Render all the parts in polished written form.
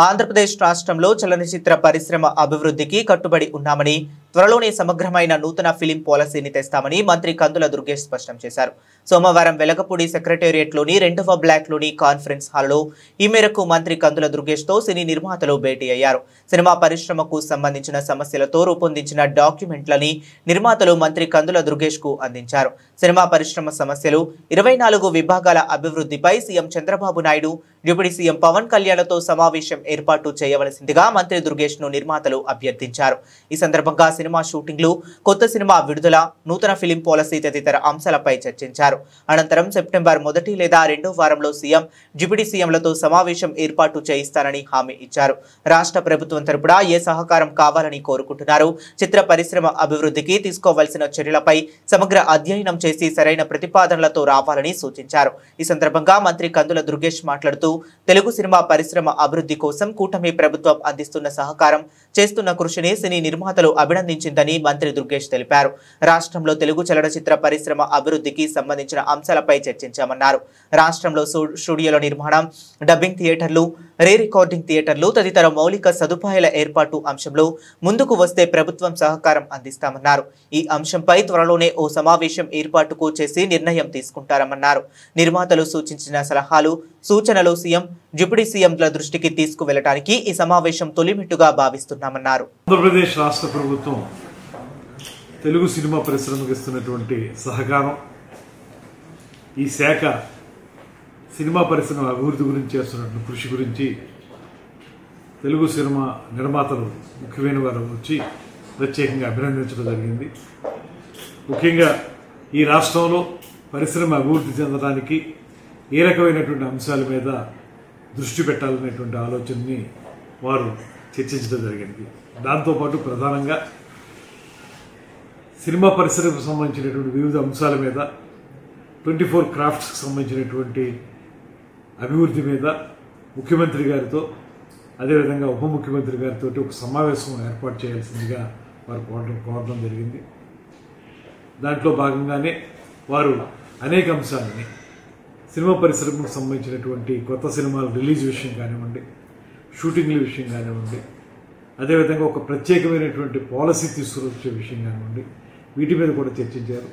ఆంధ్రప్రదేశ్ రాష్ట్రంలో చలనచిత్ర పరిశ్రమ అభివృద్ధికి కట్టుబడి ఉన్నామని త్వరలోనే సమగ్రమైన నూతన ఫిలిం పాలసీని తెస్తామని మంత్రి కందుల దుర్గేష్ స్పష్టం చేశారు. సోమవారం వెలగపూడి సెక్రటేరియట్లోని 2వ బ్లాక్లోని కాన్ఫరెన్స్ హాల్లో ఈ మేరకు మంత్రి కందుల దుర్గేష్తో సినీ నిర్మాతలు భేటీ అయ్యారు. సినిమా పరిశ్రమకు సంబంధించిన సమస్యలతో రూపొందించిన డాక్యుమెంట్లని నిర్మాతలు మంత్రి కందుల దుర్గేష్కు అందించారు. సినిమా పరిశ్రమ సమస్యలు, 24 విభాగాల అభివృద్ధిపై CM Chandrababu Naidu, deputy CM Pawan కళ్యాణ్లతో సమావేశం ఏర్పాటు చేయవలసిందిగా మంత్రి దుర్గేష్ను నిర్మాతలు అభ్యర్థించారు. ఈ సందర్భంగా సినిమా షూటింగ్లు, కొత్త సినిమా విడుదల, నూతన ఫిలిం పాలసీ తదితర అంశాలపై చర్చించారు. అనంతరం సెప్టెంబర్ 1 లేదా 2వ వారంలో సీఎం, డిప్యూటీ సీఎంలతో సమావేశం ఏర్పాటు చేయిస్తానని హామీ ఇచ్చారు. రాష్ట్ర ప్రభుత్వం తరపున ఏ సహకారం కావాలని కోరుకుంటున్నారు, చిత్ర పరిశ్రమ అభివృద్ధికి తీసుకోవాల్సిన చర్యలపై సమగ్ర అధ్యయనం చేసి సరైన ప్రతిపాదనలతో రావాలని సూచించారు. ఈ సందర్భంగా మంత్రి కందుల దుర్గేష్ మాట్లాడుతూ తెలుగు సినిమా పరిశ్రమ అభివృద్ధి కోసం కూటమి ప్రభుత్వం అందిస్తున్న సహకారం, చేస్తున్న కృషిని సినీ నిర్మాతలు అభినందించిందని మంత్రి దుర్గేష్ తెలిపారు. రాష్ట్రంలో తెలుగు చలనచిత్ర పరిశ్రమ అభివృద్ధికి సంబంధించిన అంశాలపై చర్చించామన్నారు. రాష్ట్రంలో స్టూడియోల నిర్మాణం, డబ్బింగ్ థియేటర్లు, రీ రికార్డింగ్ థియేటర్లు తదితర మౌలిక సదుపాయాల ఏర్పాటు అంశంలో ముందుకు వస్తే ప్రభుత్వం సహకారం అందిస్తామన్నారు. ఈ అంశంపై త్వరలోనే ఓ సమావేశం ఏర్పాటుకు చేసి నిర్ణయం తీసుకుంటారన్నారు. నిర్మాతలు సూచించిన సలహాలు, సూచనలు సీఎం, డిప్యూటీ సీఎంల దృష్టికి తీసుకువెళ్లడానికి ఈ సమావేశం తొలిమెట్టుగా భావిస్తున్నామన్నారు. ఆంధ్రప్రదేశ్ రాష్ట్ర ప్రభుత్వం తెలుగు సినిమా పరిశ్రమకు ఇస్తున్నటువంటి సహకారం, ఈ శాఖ సినిమా పరిశ్రమ అభివృద్ధి గురించి చేస్తున్నటువంటి కృషి గురించి తెలుగు సినిమా నిర్మాతలు ముఖ్యమైన వారు వచ్చి ప్రత్యేకంగా అభినందించడం జరిగింది. ముఖ్యంగా ఈ రాష్ట్రంలో పరిశ్రమ అభివృద్ధి చెందడానికి ఏ రకమైనటువంటి అంశాల మీద దృష్టి పెట్టాలనేటువంటి ఆలోచనని వారు చర్చించడం జరిగింది. దాంతోపాటు ప్రధానంగా సినిమా పరిశ్రమకు సంబంధించినటువంటి వివిధ అంశాల మీద, 24 క్రాఫ్ట్స్కి సంబంధించినటువంటి అభివృద్ధి మీద ముఖ్యమంత్రి గారితో, అదేవిధంగా ఉప ముఖ్యమంత్రి గారితో ఒక సమావేశం ఏర్పాటు చేయాల్సిందిగా వారు కోరడం జరిగింది. దాంట్లో భాగంగానే వారు అనేక అంశాలని, సినిమా పరిశ్రమకు సంబంధించినటువంటి కొత్త సినిమాల రిలీజ్ విషయం కానివ్వండి, షూటింగ్ల విషయం కానివ్వండి, అదేవిధంగా ఒక ప్రత్యేకమైనటువంటి పాలసీ తీసుకువచ్చే విషయం కానివ్వండి, వీటి మీద కూడా చర్చించారు.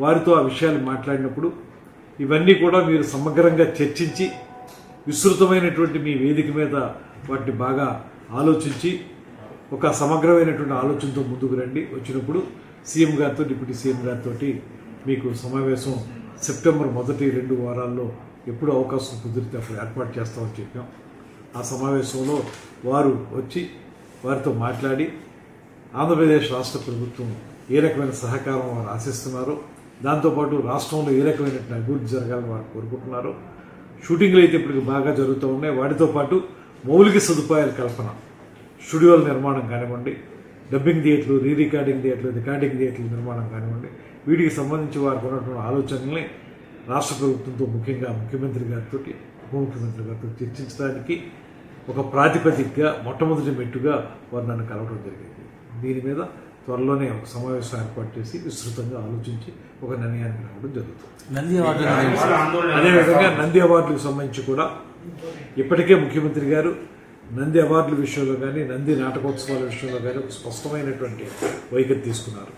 వారితో ఆ విషయాలు మాట్లాడినప్పుడు ఇవన్నీ కూడా మీరు సమగ్రంగా చర్చించి విస్తృతమైనటువంటి మీ వేదిక మీద వాటిని బాగా ఆలోచించి ఒక సమగ్రమైనటువంటి ఆలోచనతో ముందుకు రండి. వచ్చినప్పుడు సీఎం గారితో, డిప్యూటీ సీఎం గారితో మీకు సమావేశం సెప్టెంబర్ 1-2 వారాల్లో ఎప్పుడు అవకాశం కుదిరితే అప్పుడు ఏర్పాటు చేస్తామని చెప్పాం. ఆ సమావేశంలో వారు వచ్చి వారితో మాట్లాడి ఆంధ్రప్రదేశ్ రాష్ట్ర ప్రభుత్వం ఏ రకమైన సహకారం వారు ఆశిస్తున్నారో, దాంతోపాటు రాష్ట్రంలో ఏ రకమైనటువంటి అభివృద్ధి జరగాలని వారు కోరుకుంటున్నారో, షూటింగ్లు అయితే ఇప్పటికి బాగా జరుగుతూ ఉన్నాయి, వాటితో పాటు మౌలిక సదుపాయాల కల్పన, స్టూడియోల నిర్మాణం కానివ్వండి, డబ్బింగ్ థియేటర్లు, రీ రికార్డింగ్ థియేటర్లు, రికార్డింగ్ థియేటర్ల నిర్మాణం కానివ్వండి, వీటికి సంబంధించి వారికి ఉన్నటువంటి ఆలోచనల్ని రాష్ట్ర ప్రభుత్వంతో, ముఖ్యంగా ముఖ్యమంత్రి గారితో, ఉప ముఖ్యమంత్రి గారితో చర్చించడానికి ఒక ప్రాతిపదికగా మొట్టమొదటి మెట్టుగా వారు నన్ను కలవడం జరిగింది. దీని మీద త్వరలోనే ఒక సమావేశం ఏర్పాటు చేసి విస్తృతంగా ఆలోచించి ఒక నిర్ణయానికి రావడం జరుగుతుంది. అదేవిధంగా నంది అవార్డులకు సంబంధించి కూడా ఇప్పటికే ముఖ్యమంత్రి గారు నంది అవార్డుల విషయంలో కానీ, నంది నాటకోత్సవాల విషయంలో కానీ ఒక స్పష్టమైనటువంటి వైఖరి తీసుకున్నారు.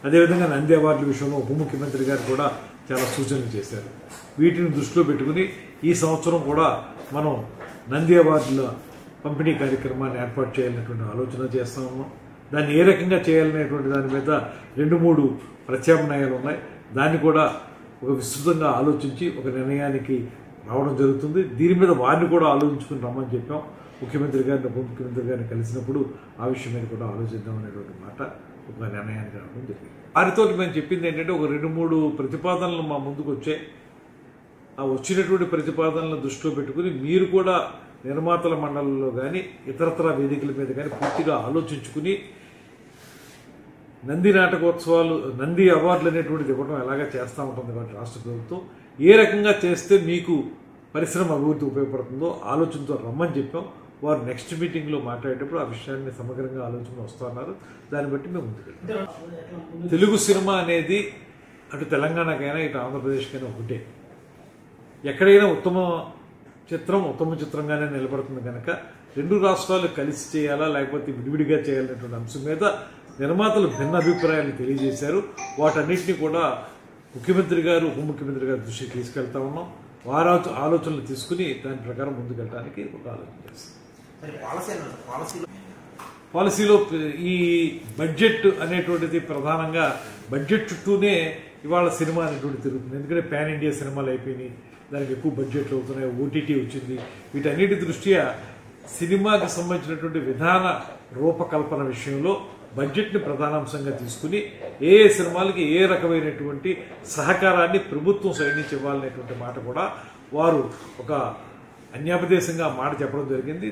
అదేవిధంగా నంది అవార్డుల విషయంలో ఉప ముఖ్యమంత్రి గారు కూడా చాలా సూచనలు చేశారు. వీటిని దృష్టిలో పెట్టుకుని ఈ సంవత్సరం కూడా మనం నంది అవార్డుల పంపిణీ కార్యక్రమాన్ని ఏర్పాటు చేయాలనేటువంటి ఆలోచన చేస్తా ఉన్నాం. దాన్ని ఏ రకంగా చేయాలనేటువంటి దాని మీద 2-3 ప్రత్యామ్నాయాలు ఉన్నాయి. దాన్ని కూడా ఒక విస్తృతంగా ఆలోచించి ఒక నిర్ణయానికి రావడం జరుగుతుంది. దీని మీద వారిని కూడా ఆలోచించుకుని రమ్మని చెప్పాం. ముఖ్యమంత్రి గారిని, ఉప ముఖ్యమంత్రి గారిని కలిసినప్పుడు ఆ విషయం మీద కూడా ఆలోచిద్దాం అనేటువంటి మాట ఒక నిర్ణయానికి రావడం జరిగింది. వారితో మేము చెప్పింది ఏంటంటే, ఒక 2-3 ప్రతిపాదనలు మా ముందుకు వచ్చాయి. ఆ వచ్చినటువంటి ప్రతిపాదనలను దృష్టిలో పెట్టుకుని మీరు కూడా నిర్మాతల మండలిలో కానీ, ఇతరతర వేదికల మీద కానీ పూర్తిగా ఆలోచించుకుని నంది నాటకోత్సవాలు, నంది అవార్డులు అనేటువంటిది ఇవ్వడం ఎలాగా చేస్తూ ఉంటుంది కాబట్టి రాష్ట్ర ప్రభుత్వం ఏ రకంగా చేస్తే మీకు పరిశ్రమ అభివృద్ధి ఉపయోగపడుతుందో ఆలోచనతో రమ్మని చెప్పాం. వారు నెక్స్ట్ మీటింగ్లో మాట్లాడేటప్పుడు ఆ విషయాన్ని సమగ్రంగా ఆలోచన వస్తున్నారు. దాన్ని బట్టి మేము ముందుకెళ్తాం. తెలుగు సినిమా అనేది అటు తెలంగాణకైనా ఇటు ఆంధ్రప్రదేశ్కైనా ఒకటే. ఎక్కడైనా ఉత్తమ చిత్రంగానే నిలబడుతుంది కనుక రెండు రాష్ట్రాలు కలిసి చేయాలా లేకపోతే విడివిడిగా చేయాలనేటువంటి అంశం మీద నిర్మాతలు భిన్న అభిప్రాయాలు తెలియజేశారు. వాటన్నిటిని కూడా ముఖ్యమంత్రి గారు ఉప ముఖ్యమంత్రి గారి దృష్టికి తీసుకెళ్తా ఉన్నాం. వారి ఆలోచనలు తీసుకుని దాని ప్రకారం ముందుకెళ్ళడానికి ఒక ఆలోచన చేస్తాం. పాలసీలో ఈ బడ్జెట్ అనేటువంటిది ప్రధానంగా బడ్జెట్ చుట్టూనే ఇవాళ సినిమా అనేటువంటి తిరుగుతుంది. ఎందుకంటే పాన్ ఇండియా సినిమాలు అయిపోయినాయి, దానికి ఎక్కువ బడ్జెట్లు అవుతున్నాయి, ఓటీటీ వచ్చింది. వీటన్నిటి దృష్ట్యా సినిమాకి సంబంధించినటువంటి విధాన రూపకల్పన విషయంలో బడ్జెట్ని ప్రధానాంశంగా తీసుకుని ఏ సినిమాలకి ఏ రకమైనటువంటి సహకారాన్ని ప్రభుత్వం సైడ్ నుంచి ఇవ్వాలనేటువంటి మాట కూడా వారు ఒక అన్యాపదేశంగా మాట చెప్పడం జరిగింది.